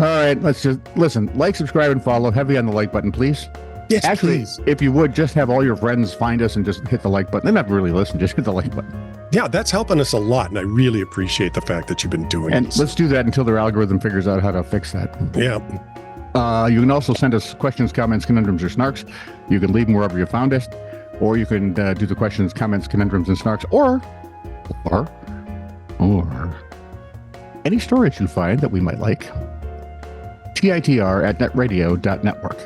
All right, let's just listen. Like, subscribe, and follow. Heavy on the like button, please. Yes, Actually, please. if you would, just have all your friends find us and just hit the like button. They don't have to really listen. Just hit the like button. Yeah, that's helping us a lot, and I really appreciate the fact that you've been doing And this. let's do that until their algorithm figures out how to fix that. Yeah. You can also send us questions, comments, conundrums, or snarks. You can leave them wherever you found us, or you can do the questions, comments, conundrums, and snarks, or any stories you find that we might like. TITR@netradio.network.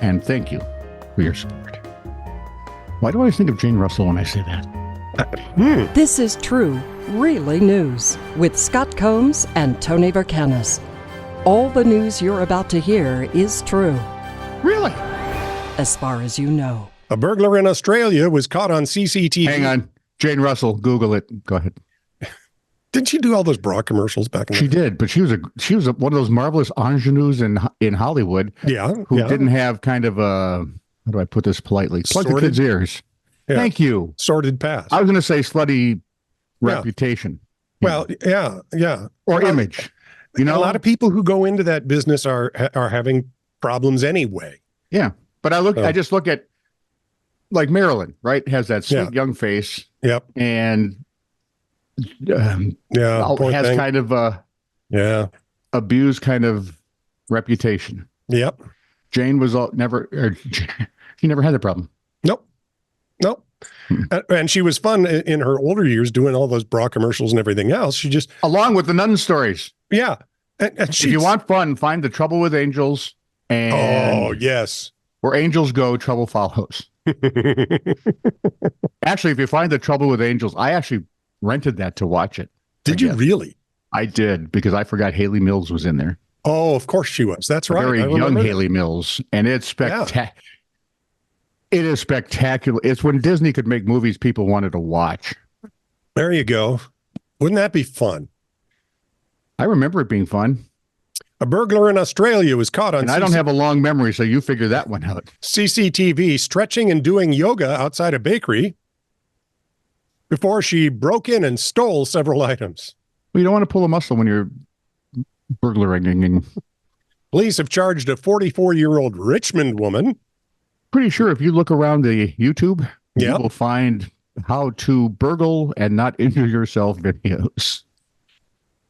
And thank you for your support. Why do I always think of Jane Russell when I say that? This is True, Really News with Scott Combs and Tony Vercanis. All the news you're about to hear is true, Really? as far as you know. A burglar in Australia was caught on CCTV. Hang on. Jane Russell, Google it. Go ahead. Didn't she do all those bra commercials back in the She did, but she was one of those marvelous ingenues in Hollywood Yeah. who yeah. didn't have kind of a, how do I put this politely? Plug the Sordid? kids' ears. Yeah. Thank you. Sordid past. I was going to say slutty Yeah. reputation. Well, yeah. Or Well, image. You know? a lot of people who go into that business are having problems anyway. Yeah. But I just look at, like Marilyn, right? Has that sweet Yeah. young face Yep. and Yeah. poor has thing. kind of a Yeah. abused kind of reputation. Yep. Jane was she never had the problem. Nope. And she was fun in her older years doing all those bra commercials and everything else. She just, Along with the nun stories. yeah. And If you want fun, find The Trouble with Angels and oh, yes. Where Angels Go, Trouble Follows. Actually, if you find The Trouble with Angels, I actually rented that to watch it. Did you really? I did, because I forgot Haley Mills was in there. Oh, of course she was. That's right. Very I young remember that. Haley Mills. And it's spectacular. It is spectacular. It's when Disney could make movies people wanted to watch. There you go. Wouldn't that be fun? I remember it being fun. A burglar in Australia was caught on And I don't have a long memory, so you figure that one out. CCTV stretching and doing yoga outside a bakery before she broke in and stole several items. Well, you don't want to pull a muscle when you're burglaring. Police have charged a 44-year-old Richmond woman. Pretty sure if you look around the YouTube, Yeah. you will find how to burgle and not injure yourself videos.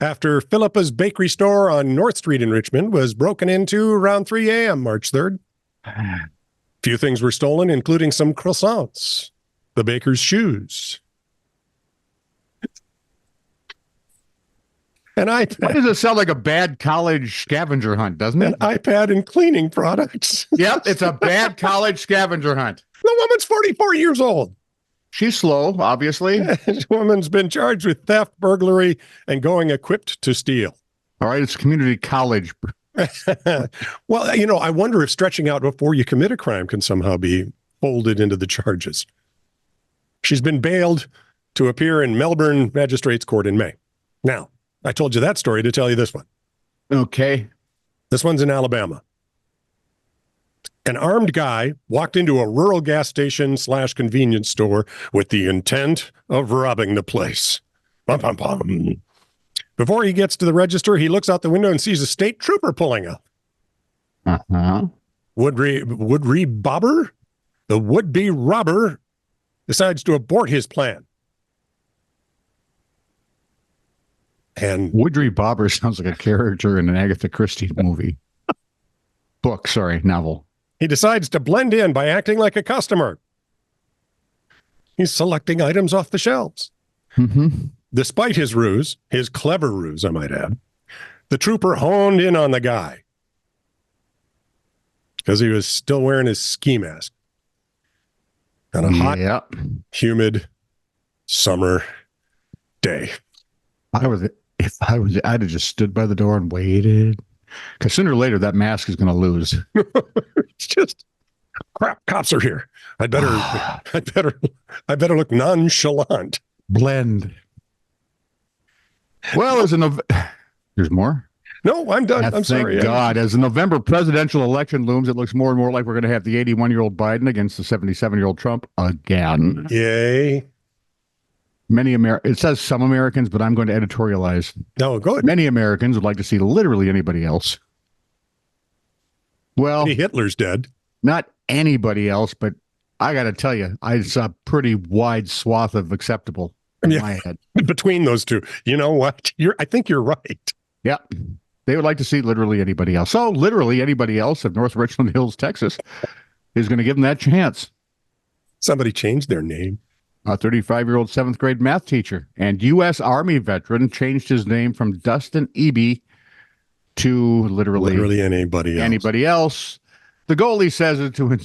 After Philippa's bakery store on North Street in Richmond was broken into around 3 a.m. March 3rd. Few things were stolen, including some croissants, the baker's shoes, an Why iPad, does it sound like a bad college scavenger hunt, doesn't an it? iPad and cleaning products. Yep, it's a bad college scavenger hunt. The woman's 44 years old. She's slow, obviously. This woman's been charged with theft, burglary, and going equipped to steal. All right, it's community college. Well, I wonder if stretching out before you commit a crime can somehow be folded into the charges. She's been bailed to appear in Melbourne Magistrates Court in May. Now, I told you that story to tell you this one. Okay. This one's in Alabama. An armed guy walked into a rural gas station / convenience store with the intent of robbing the place. Bum, bum, bum. Before he gets to the register, he looks out the window and sees a state trooper pulling up. Uh-huh. The would-be robber decides to abort his plan. And Woodry Bobber sounds like a character in an Agatha Christie movie. Novel. he decides to blend in by acting like a customer. He's selecting items off the shelves. Mm-hmm. Despite his ruse, his clever ruse, I might add, the trooper honed in on the guy because he was still wearing his ski mask on a hot, humid summer day. If I was, I'd have just stood by the door and waited, because sooner or later that mask is going to lose. It's just crap. Cops are here. I better look nonchalant. Blend. Well, there's more. No, I'm done. I'm sorry. Thank God. As the November presidential election looms, it looks more and more like we're going to have the 81-year-old Biden against the 77-year-old Trump again. Yay. It says some Americans, but I'm going to editorialize. No, go ahead. Many Americans would like to see literally anybody else. Well, Hitler's dead. not anybody else, but I got to tell you, I saw a pretty wide swath of acceptable in my head. Between those two, you know what? I think you're right. Yeah. They would like to see literally anybody else. So literally anybody else of North Richland Hills, Texas, is going to give them that chance. Somebody changed their name. A 35-year-old seventh grade math teacher and U.S. Army veteran changed his name from Dustin Eby to literally anybody else. The goalie says it to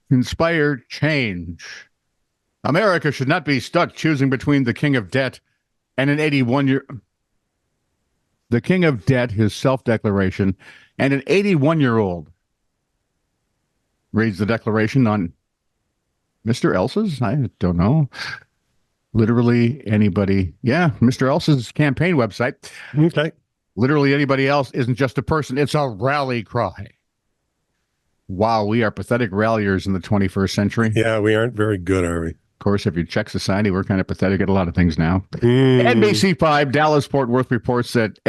inspire change. America should not be stuck choosing between the king of debt and an 81-year... The king of debt, his self-declaration, and an 81-year-old. Reads the declaration on Mr. Elsa's? I don't know. Literally anybody. Yeah, Mr. Elsa's campaign website. Okay. Literally anybody else isn't just a person. It's a rally cry. Wow, we are pathetic ralliers in the 21st century. Yeah, we aren't very good, are we? Of course, if you check society, we're kind of pathetic at a lot of things now. NBC5 Dallas-Fort Worth reports that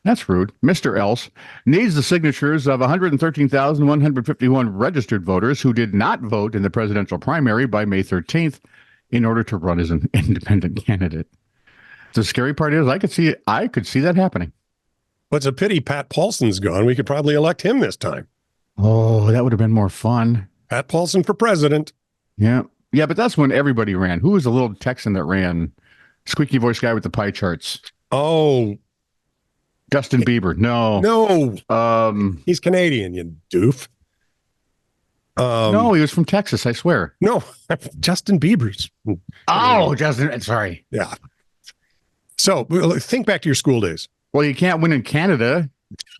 that's rude, Mr. Else needs the signatures of 113,151 registered voters who did not vote in the presidential primary by May 13th in order to run as an independent candidate. The scary part is I could see that happening. Well, it's a pity Pat Paulson's gone. We could probably elect him this time. Oh, that would have been more fun. Pat Paulson for president. Yeah. Yeah, but that's when everybody ran. Who was the little Texan that ran? Squeaky voice guy with the pie charts. Oh, Justin Bieber. No. He's Canadian, you doof. No, he was from Texas, I swear. No, Justin Bieber's. Oh, Justin. Sorry. Yeah. So think back to your school days. Well, you can't win in Canada.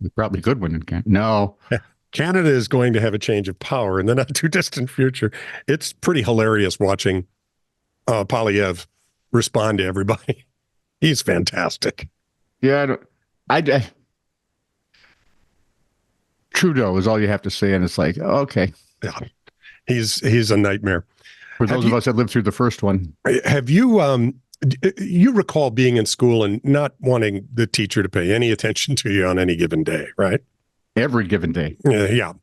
You probably could win in Canada. No. Canada is going to have a change of power in the not too distant future. It's pretty hilarious watching Polyev respond to everybody. He's fantastic. Yeah. Trudeau is all you have to say, and it's like, okay. Yeah. He's a nightmare. For those of us that lived through the first one. Have you you recall being in school and not wanting the teacher to pay any attention to you on any given day, right? Every given day. Yeah.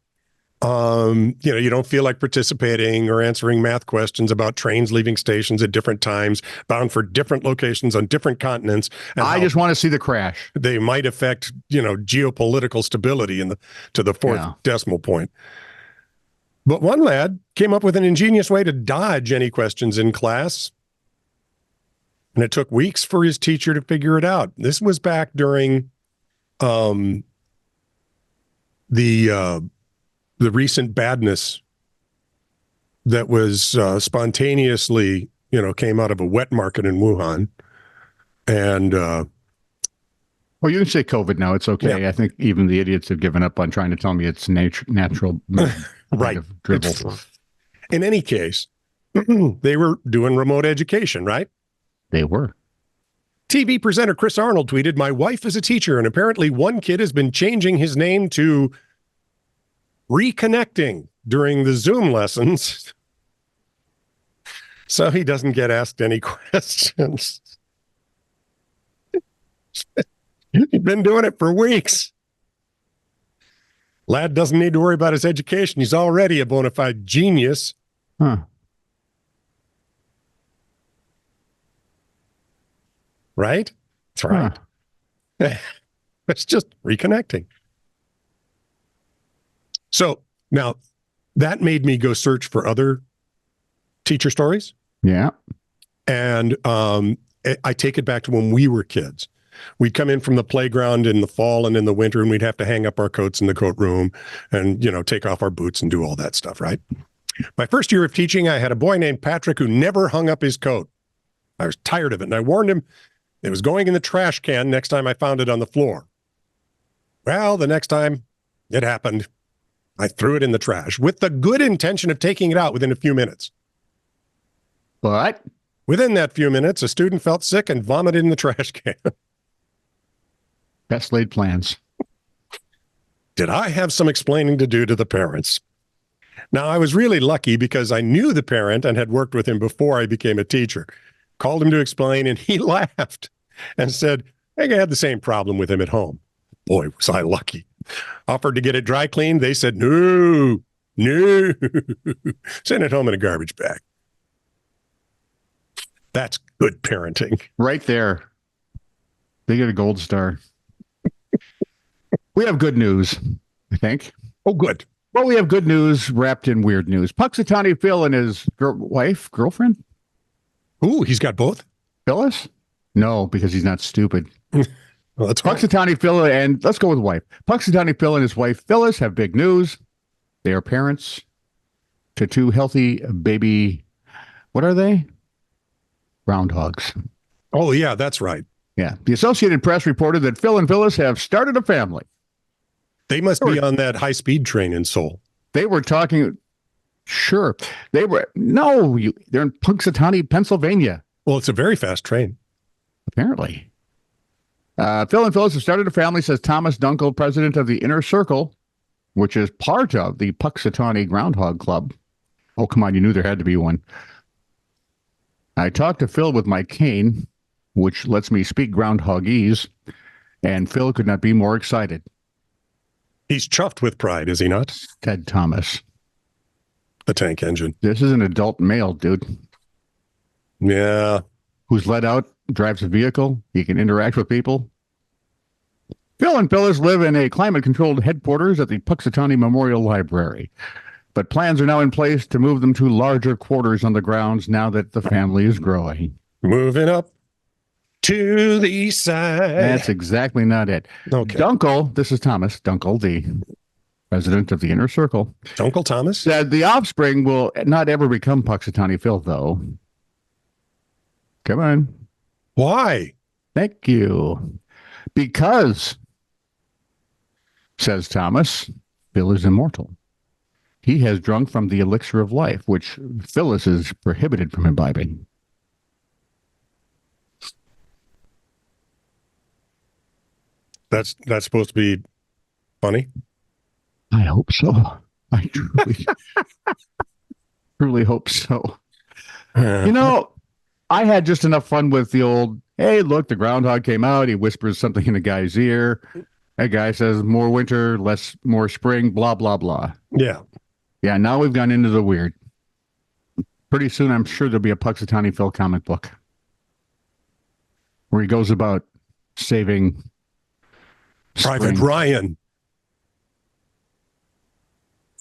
You don't feel like participating or answering math questions about trains leaving stations at different times, bound for different locations on different continents. And I just want to see the crash. They might affect, geopolitical stability to the fourth decimal point. But one lad came up with an ingenious way to dodge any questions in class. And it took weeks for his teacher to figure it out. This was back during the recent badness that was spontaneously, came out of a wet market in Wuhan. And well, you can say COVID now. It's okay. Yeah. I think even the idiots have given up on trying to tell me it's natural. Right. Of dribble. In any case, they were doing remote education, right? They were. TV presenter Chris Arnold tweeted, "My wife is a teacher, and apparently one kid has been changing his name to Reconnecting during the Zoom lessons so he doesn't get asked any questions." He's been doing it for weeks. Lad doesn't need to worry about his education. He's already a bona fide genius. Huh. Right? That's right. Huh. It's just reconnecting. So now that made me go search for other teacher stories. Yeah. And I take it back to when we were kids. We'd come in from the playground in the fall and in the winter, and we'd have to hang up our coats in the coat room and, take off our boots and do all that stuff, right? My first year of teaching, I had a boy named Patrick who never hung up his coat. I was tired of it, and I warned him it was going in the trash can next time I found it on the floor. Well, the next time it happened, I threw it in the trash with the good intention of taking it out within a few minutes. But within that few minutes, a student felt sick and vomited in the trash can. best laid plans. Did I have some explaining to do to the parents? Now, I was really lucky because I knew the parent and had worked with him before I became a teacher. called him to explain, and he laughed and said, I think I had the same problem with him at home. Boy, was I lucky. Offered to get it dry cleaned. They said, no. Send it home in a garbage bag. That's good parenting. Right there. They get a gold star. We have good news, I think. Oh, good. Well, we have good news wrapped in weird news. Punxsutawney Phil and his girlfriend? Ooh, he's got both? Phyllis? No, because he's not stupid. Well, that's Punxsutawney Phil and let's go with wife. Punxsutawney Phil and his wife Phyllis have big news. They are parents to two healthy baby. What are they? Groundhogs. Oh, yeah, that's right. Yeah. The Associated Press reported that Phil and Phyllis have started a family. They must be on that high-speed train in Seoul. They were talking. Sure. They're in Punxsutawney, Pennsylvania. Well, it's a very fast train. Apparently. Phil and Phyllis have started a family, says Thomas Dunkel, president of the Inner Circle, which is part of the Punxsutawney Groundhog Club. Oh, come on. You knew there had to be one. I talked to Phil with my cane, which lets me speak groundhogese, and Phil could not be more excited. He's chuffed with pride, is he not? Ted Thomas. The tank engine. This is an adult male, dude. Yeah. Who's let out, drives a vehicle. He can interact with people. Phil and Phyllis live in a climate-controlled headquarters at the Punxsutawney Memorial Library. But plans are now in place to move them to larger quarters on the grounds now that the family is growing. Moving up to the east side. That's exactly not it. Okay. Dunkel, this is Thomas Dunkel, the president of the Inner Circle. Uncle Thomas? Said the offspring will not ever become Punxsutawney Phil, though. Come on. Why? Thank you. Because, says Thomas, Phil is immortal. He has drunk from the elixir of life, which Phyllis is prohibited from imbibing. That's supposed to be funny? I hope so. I truly hope so. You know, I had just enough fun with the old, hey, look, the groundhog came out. He whispers something in a guy's ear. That guy says more winter, more spring, blah, blah, blah. Yeah. Yeah, now we've gone into the weird. Pretty soon, I'm sure there'll be a Punxsutawney Phil comic book where he goes about saving Private spring. Ryan.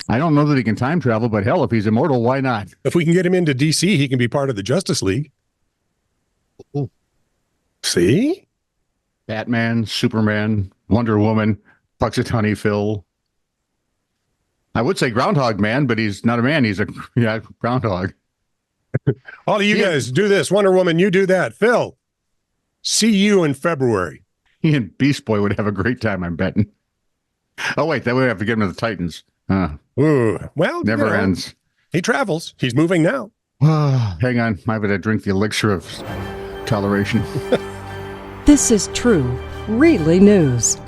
I don't know that he can time travel, but hell, if he's immortal, why not? If we can get him into DC, he can be part of the Justice League. Ooh. See? Batman, Superman, Wonder Woman, Punxsutawney Phil. I would say Groundhog Man, but he's not a man. He's a groundhog. All of you guys do this. Wonder Woman, you do that. Phil, see you in February. He and Beast Boy would have a great time, I'm betting. Oh, wait, that way we have to get him to the Titans. Ooh, well, never ends. He travels. He's moving now. Hang on. I'm going to drink the elixir of toleration. This is true, really news.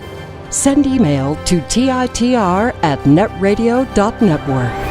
Send email to TITR@netradio.network.